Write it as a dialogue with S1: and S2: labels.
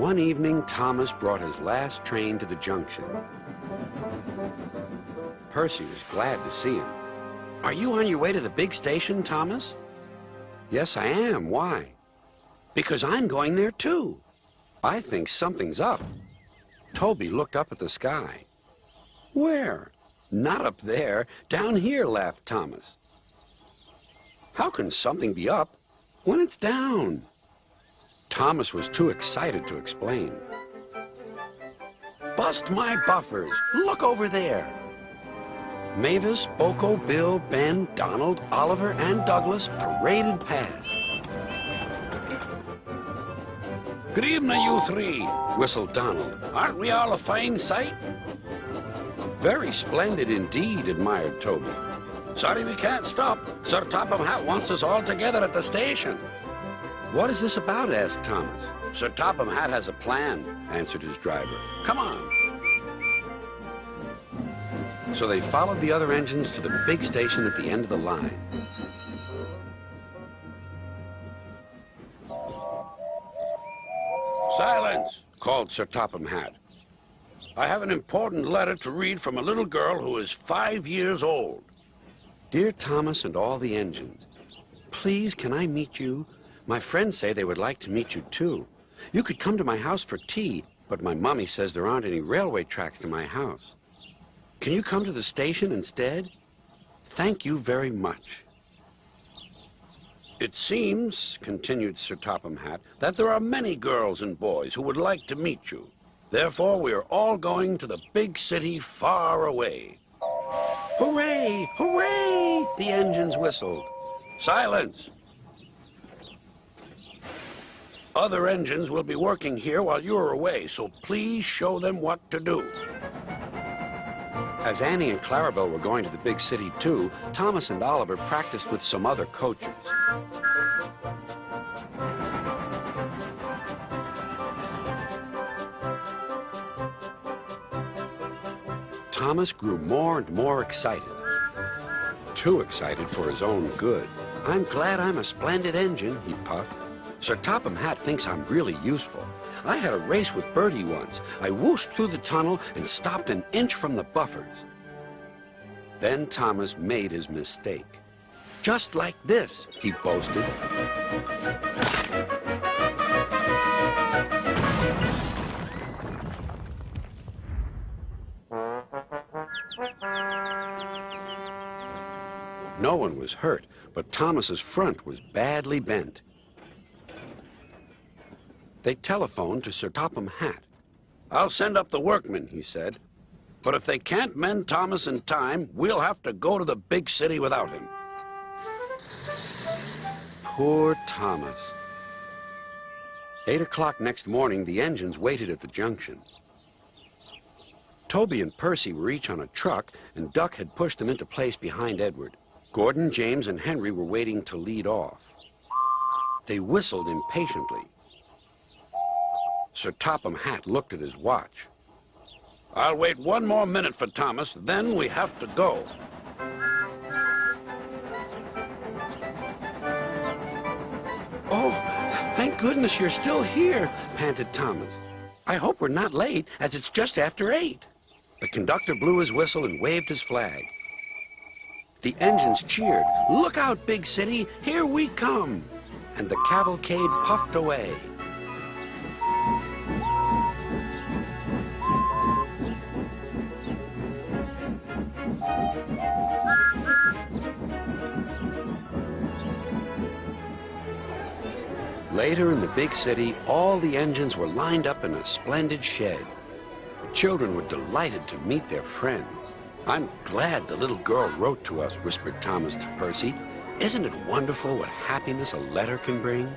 S1: One evening, Thomas brought his last train to the junction. Percy was glad to see him. "Are you on your way to the big station, Thomas?" "Yes, I am. Why?" "Because I'm going there, too. I think something's up." Toby looked up at the sky. "Where?" "Not up there. Down here," laughed Thomas. "How can something be up when it's down?" Thomas was too excited to explain. "Bust my buffers! Look over there!" Mavis, Boko, Bill, Ben, Donald, Oliver, and Douglas paraded past. "Good evening, you three," whistled Donald. "Aren't we all a fine sight?" "Very splendid indeed," admired Toby. "Sorry we can't stop. Sir Topham Hatt wants us all together at the station." "What is this about?" asked Thomas. "Sir Topham Hatt has a plan," answered his driver. "Come on." So they followed the other engines to the big station at the end of the line. "Silence!" called Sir Topham Hatt. "I have an important letter to read from a little girl who is 5 years old." "Dear Thomas and all the engines, please can I meet you? My friends say they would like to meet you too. You could come to my house for tea, but my mommy says there aren't any railway tracks to my house. Can you come to the station instead? Thank you very much." "It seems," continued Sir Topham Hatt, "that there are many girls and boys who would like to meet you. Therefore, we are all going to the big city far away." "Hooray! Hooray!" the engines whistled. "Silence! Other engines will be working here while you're away, so please show them what to do." As Annie and Clarabelle were going to the big city too, Thomas and Oliver practiced with some other coaches. Thomas grew more and more excited. Too excited for his own good. "I'm glad I'm a splendid engine," he puffed. "Sir Topham Hatt thinks I'm really useful. I had a race with Bertie once. I whooshed through the tunnel and stopped an inch from the buffers." Then Thomas made his mistake. "Just like this," he boasted. No one was hurt, but Thomas's front was badly bent. They telephoned to Sir Topham Hatt. "I'll send up the workmen," he said. "But if they can't mend Thomas in time, we'll have to go to the big city without him." Poor Thomas. 8 o'clock next morning, the engines waited at the junction. Toby and Percy were each on a truck, and Duck had pushed them into place behind Edward. Gordon, James, and Henry were waiting to lead off. They whistled impatiently. Sir Topham Hatt looked at his watch. "I'll wait 1 more minute for Thomas, then we have to go." "Oh, thank goodness you're still here," panted Thomas. "I hope we're not late, as it's just after 8. The conductor blew his whistle and waved his flag. The engines cheered. "Look out, big city, here we come!" And the cavalcade puffed away. Later in the big city, all the engines were lined up in a splendid shed. The children were delighted to meet their friends. "I'm glad the little girl wrote to us," whispered Thomas to Percy. "Isn't it wonderful what happiness a letter can bring?"